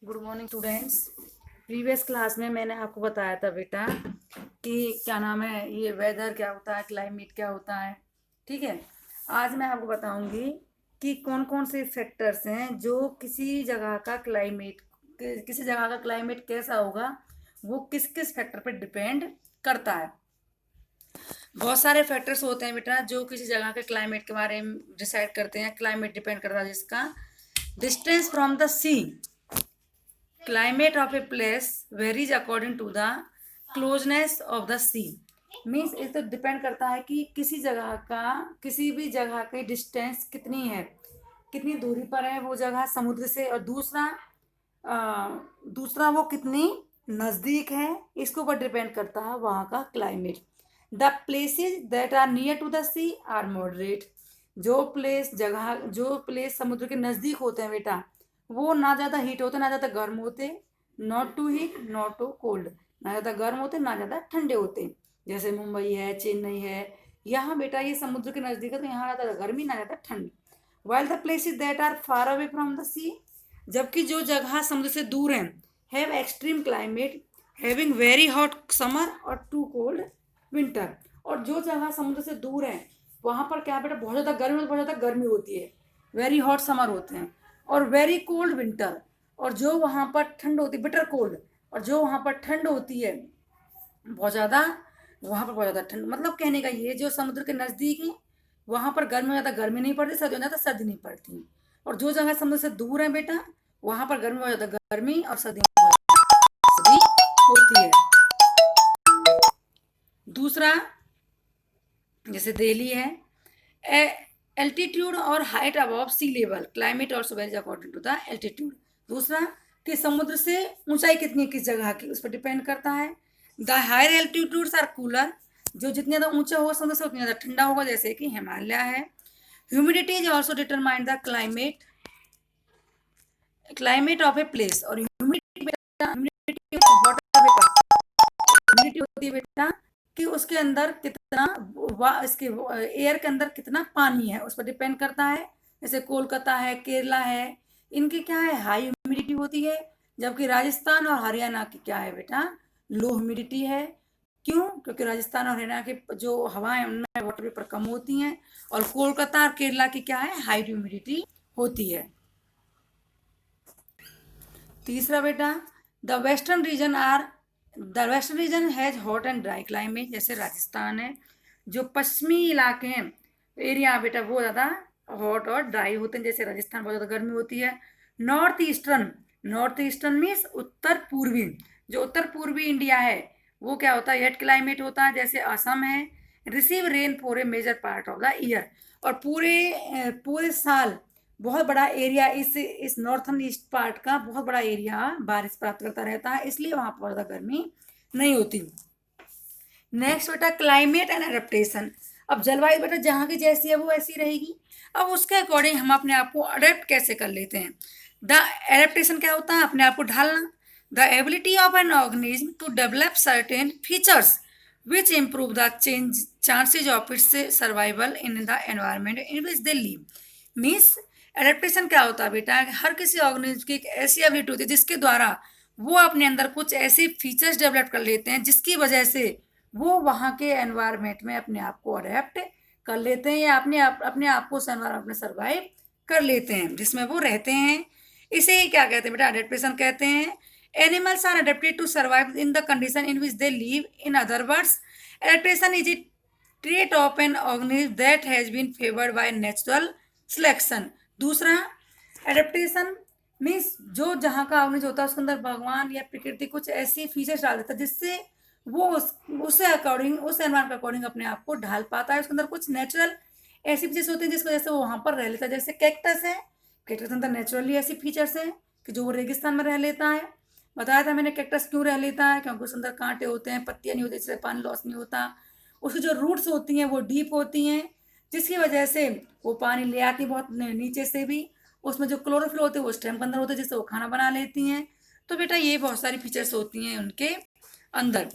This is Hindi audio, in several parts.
Good morning students. Previous class में मैंने आपको बताया था बेटा कि क्या नाम है, ये वेदर क्या होता है, क्लाइमेट क्या होता है। ठीक है, आज मैं आपको बताऊंगी कि कौन कौन से फैक्टर्स हैं जो किसी जगह का क्लाइमेट कैसा होगा, वो किस किस फैक्टर पर डिपेंड करता है। बहुत सारे फैक्टर्स होते हैं बेटा जो किसी जगह के क्लाइमेट के बारे में डिसाइड करते हैं। क्लाइमेट डिपेंड करता है जिसका distance from the sea. Climate of a place varies according to the closeness of the sea. Means इस तो डिपेंड करता है कि किसी भी जगह की डिस्टेंस कितनी है, कितनी दूरी पर है वो जगह समुद्र से, और दूसरा वो कितनी नज़दीक है, इसके ऊपर डिपेंड करता है वहाँ का climate. The places that are near to the sea are moderate. जो प्लेस समुद्र के नज़दीक होते हैं बेटा, वो ना ज़्यादा हीट होते ना ज़्यादा गर्म होते, not too heat not too cold, ना ज़्यादा गर्म होते ना ज़्यादा ठंडे होते। जैसे मुंबई है, चेन्नई है, यहाँ बेटा ये समुद्र के नज़दीक है तो यहाँ ज़्यादा गर्मी ना ज़्यादा ठंड। While the places that are far away from the sea, जबकि जो जगह समुद्र से दूर हैं, have extreme climate having very hot summer और टू कोल्ड विंटर। और जो जगह समुद्र से दूर है वहाँ पर क्या बेटा बहुत ज़्यादा गर्मी, बहुत ज़्यादा गर्मी होती है, वेरी हॉट समर होते हैं और वेरी कोल्ड विंटर। और जो वहाँ पर ठंड होती है बिटर कोल्ड, और जो वहाँ पर ठंड होती है बहुत ज़्यादा, वहाँ पर बहुत ज़्यादा ठंड। मतलब कहने का ये, जो समुद्र के नज़दीक है वहाँ पर गर्मी में ज़्यादा गर्मी नहीं पड़ती, सर्दी में ज़्यादा सर्दी नहीं पड़ती। और जो जगह समुद्र से दूर है बेटा वहाँ पर गर्मी बहुत ज़्यादा गर्मी और सर्दी में बहुत ज़्यादा सर्दी होती है। दूसरा जैसे दिल्ली है, एल्टीट्यूड और height above sea level, climate also varies according to the altitude. दूसरा कि समुद्र से ऊंचाई कितनी किस जगह की, उस पर डिपेंड करता है। The higher altitudes are cooler, जो जितने ज़्यादा ऊंचा होगा समुद्र से उतनी ज़्यादा ठंडा होगा, जैसे कि हिमालय है। Humidity is also determine the climate of a place. और ह्यूमिडिटी होती है बेटा कि उसके अंदर कितना इसके एयर के अंदर कितना पानी है, उस पर डिपेंड करता है। जैसे कोलकाता है, केरला है, इनकी क्या है, हाई ह्यूमिडिटी होती है। जबकि राजस्थान और हरियाणा की क्या है बेटा, लो ह्यूमिडिटी है। क्यों? क्योंकि राजस्थान और हरियाणा की जो हवाएं उनमें वाटर वेपर कम होती हैं, और कोलकाता और केरला की क्या है, हाई ह्यूमिडिटी होती है। तीसरा बेटा the western region has hot and dry climate, जैसे राजस्थान है। जो पश्चिमी इलाके हैं, एरिया बेटा वो ज़्यादा हॉट और ड्राई होते हैं, जैसे राजस्थान बहुत ज़्यादा गर्मी होती है। नॉर्थ ईस्टर्न मीन्स उत्तर पूर्वी, जो उत्तर पूर्वी इंडिया है वो क्या होता है, वेट क्लाइमेट होता है, जैसे असम है। Receive rain for a major part of the year, और पूरे साल बहुत बड़ा एरिया, इस नॉर्थन ईस्ट पार्ट का बहुत बड़ा एरिया बारिश प्राप्त करता रहता है, इसलिए वहाँ पर ज़्यादा गर्मी नहीं होती। नेक्स्ट बेटा क्लाइमेट एंड एडेप्टेशन। अब जलवायु बेटा जहाँ की जैसी है वो ऐसी रहेगी, अब उसके अकॉर्डिंग हम अपने आप को अडेप्ट कैसे कर लेते हैं। द एडेप्टेशन क्या होता है, अपने आप को ढालना। The ability of an organism to develop certain features which improve the chances of its survival in the environment in which they live. Means adaptation क्या होता है बेटा, हर किसी ऑर्गेनिज्म की एक ऐसी एबिलिटी होती है जिसके द्वारा वो अपने अंदर कुछ ऐसे फीचर्स डेवलप कर लेते हैं जिसकी वजह से वो वहाँ के एनवायरनमेंट में अपने आप को अडेप्ट कर लेते हैं, या अपने आप को उस एनवायरनमेंट में सर्वाइव कर लेते हैं जिसमें वो रहते हैं। इसे ही क्या कहते हैं बेटा, अडेप्टेशन कहते हैं। Animals are adapted to survive in the condition in which they live. In other words, adaptation is a trait of an organism that has been favored by natural selection। दूसरा एडेप्टेशन मीन्स जो जहाँ का ऑर्गेनिज्म होता है उसके अंदर भगवान या प्रकृति कुछ ऐसी फीचर्स डाल देता है जिससे वो उससे अकॉर्डिंग, उस एनवायरमेंट के अकॉर्डिंग अपने आप को ढाल पाता है। उसके अंदर कुछ नेचुरल ऐसी फीचर्स होती है जिसकी वजह से वो वहाँ पर रह लेता है। जैसे कैक्टस है, कैक्टस के अंदर नेचुरली ऐसी फीचर्स हैं कि जो वो रेगिस्तान में रह लेता है। बताया था मैंने कैक्टस क्यों रह लेता है, क्योंकि उसके अंदर कांटे होते हैं, पत्तियां नहीं होती, इसलिए पानी लॉस नहीं होता। उसकी जो रूट्स होती हैं वो डीप होती हैं, जिसकी वजह से वो पानी ले आती बहुत नीचे से भी। उसमें जो क्लोरोफिल होते हैं वो स्टेम के अंदर होते हैं, जिससे वो खाना बना लेती हैं। तो बेटा ये बहुत सारी फीचर्स होती हैं उनके अंदर।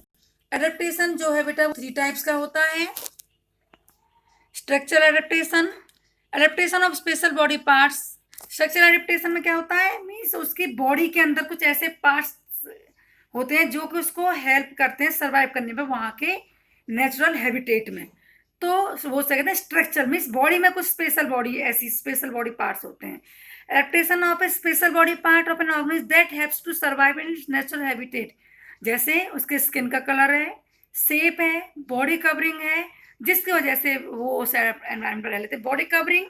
एडेप्टेशन जो है बेटा वो 3 टाइप्स का होता है। Structural adaptation, adaptation of special body parts structural adaptation में क्या होता है, मीन्स उसकी बॉडी के अंदर कुछ ऐसे पार्ट्स होते हैं जो कि उसको हेल्प करते हैं सर्वाइव करने में वहां के नेचुरल हैबिटेट में। तो वो कहते हैं स्ट्रक्चर, मीन्स बॉडी में कुछ स्पेशल बॉडी, ऐसी स्पेशल बॉडी पार्ट्स होते हैं। Adaptation of a special body part of an organism that helps to survive in its natural habitat, जैसे उसके स्किन का कलर है, शेप है, बॉडी कवरिंग है, जिसकी वजह से वो उस एनवायरमेंट में रह लेते हैं। बॉडी कवरिंग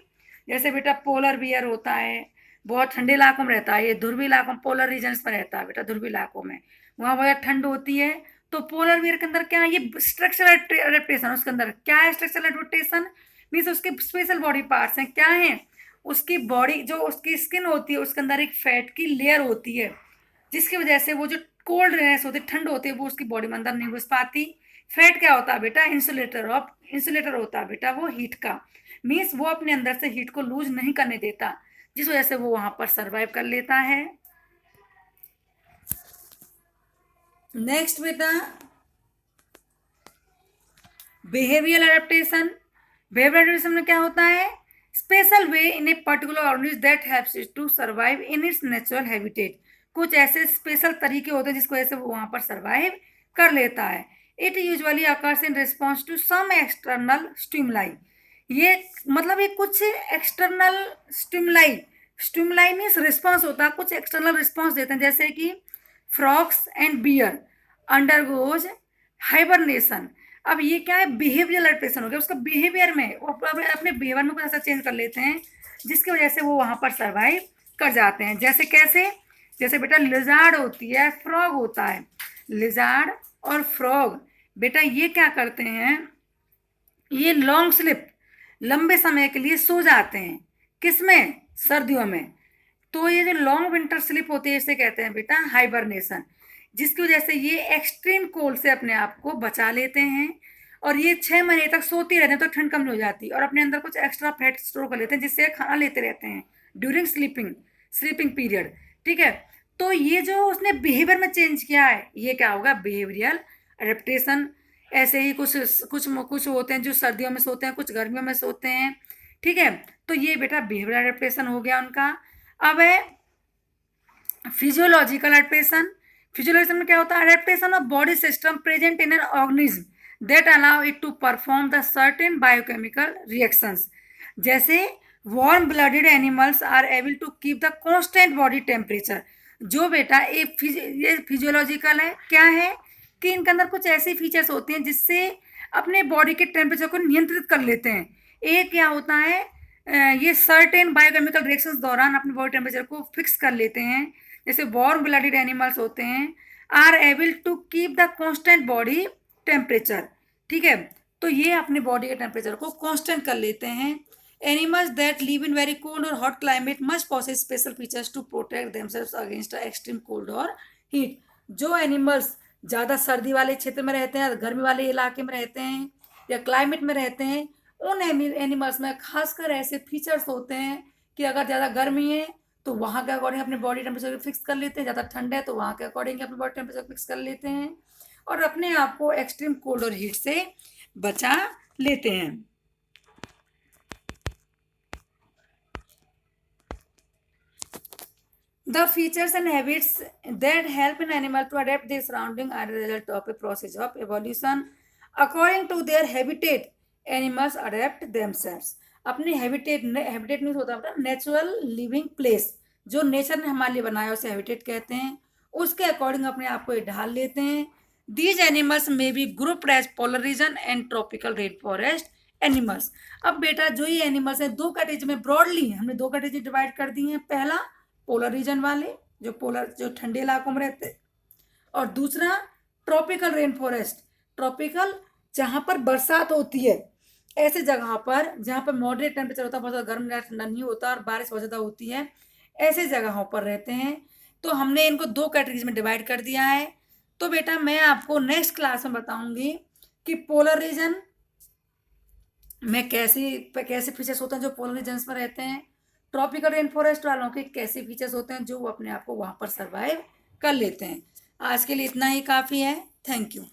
जैसे बेटा पोलर बियर होता है, बहुत ठंडे इलाकों में रहता है, ये ध्रुवीय इलाकों पोलर रीजन्स में रहता है बेटा, ध्रुवीय इलाकों में वहाँ बहुत ठंड होती है। तो पोलर बियर के अंदर क्या है, ये स्ट्रक्चरल एडेप्टेशन, उसके अंदर क्या है स्ट्रक्चरल एडेप्टेशन, मीन्स उसके स्पेशल बॉडी पार्ट्स हैं, क्या है, उसकी बॉडी जो उसकी स्किन होती है उसके अंदर एक फैट की लेयर होती है, जिसकी वजह से वो जो कोल्ड रेनेस होती है, ठंड होती है, वो उसकी बॉडी में अंदर नहीं घुस पाती। फैट क्या होता है बेटा, इंसुलेटर होता है बेटा वो हीट का, मीन्स वो अपने अंदर से हीट को लूज नहीं करने देता, जिस वजह से वो वहां पर सर्वाइव कर लेता है। नेक्स्ट बेटा बिहेवियर एडेप्टेशन। बिहेवियर एडेप्टेशन में क्या होता है, special way in a particular organism that helps it to survive in its natural habitat, कुछ ऐसे स्पेशल तरीके होते हैं जिसको ऐसे वो वहां पर सर्वाइव कर लेता है। It usually occurs in response to some external stimuli, ये मतलब ये कुछ एक्सटर्नल स्टिमुलाई मीन्स रिस्पॉन्स होता है, कुछ एक्सटर्नल रिस्पॉन्स देते हैं, जैसे कि frogs and bear undergoes hibernation. अब ये क्या है, बिहेवियर एडेप्टेशन हो गया, उसका बिहेवियर में वो अपने बिहेवियर में कुछ ऐसा चेंज कर लेते हैं जिसकी वजह से वो वहां पर सर्वाइव कर जाते हैं। जैसे कैसे, जैसे बेटा लिजार्ड होती है, फ्रॉग होता है, लिजार्ड और फ्रॉग बेटा ये क्या करते हैं, ये लॉन्ग स्लिप लंबे समय के लिए सो जाते हैं, किसमें, सर्दियों में। तो ये जो लॉन्ग विंटर स्लिप होती है इसे कहते हैं बेटा हाइबरनेशन, जिसकी वजह से ये एक्सट्रीम कोल्ड से अपने आप को बचा लेते हैं, और ये 6 महीने तक सोती रहते हैं तो ठंड कम नहीं हो जाती, और अपने अंदर कुछ एक्स्ट्रा फैट स्टोर कर लेते हैं जिससे खाना लेते रहते हैं ड्यूरिंग स्लीपिंग पीरियड। ठीक है, तो ये जो उसने बिहेवियर में चेंज किया है ये क्या होगा, बिहेवियरल एडेप्टेशन। ऐसे ही कुछ कुछ कुछ होते हैं जो सर्दियों में सोते हैं, कुछ गर्मियों में सोते हैं। ठीक है, तो ये बेटा बिहेवियरल एडेप्टेशन हो गया उनका। अब है फिजियोलॉजिकल एडेप्टेशन। फिजियोलॉजिकल में क्या होता है, adaptation of body system present in an organism that allow it to perform the certain biochemical reactions, जैसे warm blooded animals are able to keep the constant body temperature. जो बेटा ये फिजियोलॉजिकल है, क्या है कि इनके अंदर कुछ ऐसी फीचर्स होते हैं जिससे अपने बॉडी के टेम्परेचर को नियंत्रित कर लेते हैं। एक क्या होता है, ये सर्टेन बायोकेमिकल रिएक्शंस दौरान अपने बॉडी टेम्परेचर को फिक्स कर लेते हैं, जैसे वार्म ब्लडेड एनिमल्स होते हैं, are able to keep the constant body temperature. ठीक है, तो ये अपने बॉडी के टेम्परेचर को कांस्टेंट कर लेते हैं। Animals that live in very cold और hot climate must possess special features to protect themselves against extreme cold और हीट। जो एनिमल्स ज़्यादा सर्दी वाले क्षेत्र में रहते हैं, गर्मी वाले इलाके में रहते हैं या क्लाइमेट में रहते हैं, उन एनिमल्स में खासकर ऐसे फीचर्स होते हैं कि अगर ज़्यादा गर्मी है तो वहाँ के अकॉर्डिंग अपने बॉडी टेम्परेचर फिक्स कर लेते हैं, ज़्यादा ठंड है तो वहाँ के अकॉर्डिंग अपने बॉडी टेम्परेचर फिक्स कर लेते हैं और अपने आप को एक्सट्रीम कोल्ड और हीट से बचा लेते हैं। The features and habits that help an animal to adapt their surrounding are the result of a process of evolution. According to their habitat, animals adapt themselves. अपने हैबिटेट मीन्स होता है नेचुरल लिविंग प्लेस, जो नेचर ने हमारे लिए बनाया उसे हैबिटेट कहते हैं, उसके अकॉर्डिंग अपने आप को ढाल लेते हैं। दीज एनिमल्स में be group as polar region and tropical rain forest animals. अब बेटा जो ये एनिमल्स हैं दो कैटेगरी में ब्रॉडली हमने दो कैटेगरी डिवाइड कर दी हैं। पहला पोलर रीजन वाले जो ठंडे इलाकों में रहते हैं, और दूसरा ट्रॉपिकल रेन फॉरेस्ट, ट्रॉपिकल जहाँ पर बरसात होती है, ऐसे जगह पर जहाँ पर मॉडरेट टेम्परेचर होता है, बहुत ज़्यादा गर्म या ठंडा नहीं होता और बारिश बहुत ज़्यादा होती है, ऐसे जगहों पर रहते हैं। तो हमने इनको दो कैटेगरीज में डिवाइड कर दिया है। तो बेटा मैं आपको नेक्स्ट क्लास में बताऊंगी कि पोलर रीजन में कैसे फीचर्स होते हैं जो पोलर रीजन्स में रहते हैं, ट्रॉपिकल रेन फॉरेस्ट वालों के कैसे फीचर्स होते हैं जो वो अपने आप को वहाँ पर सर्वाइव कर लेते हैं। आज के लिए इतना ही काफ़ी है। Thank you.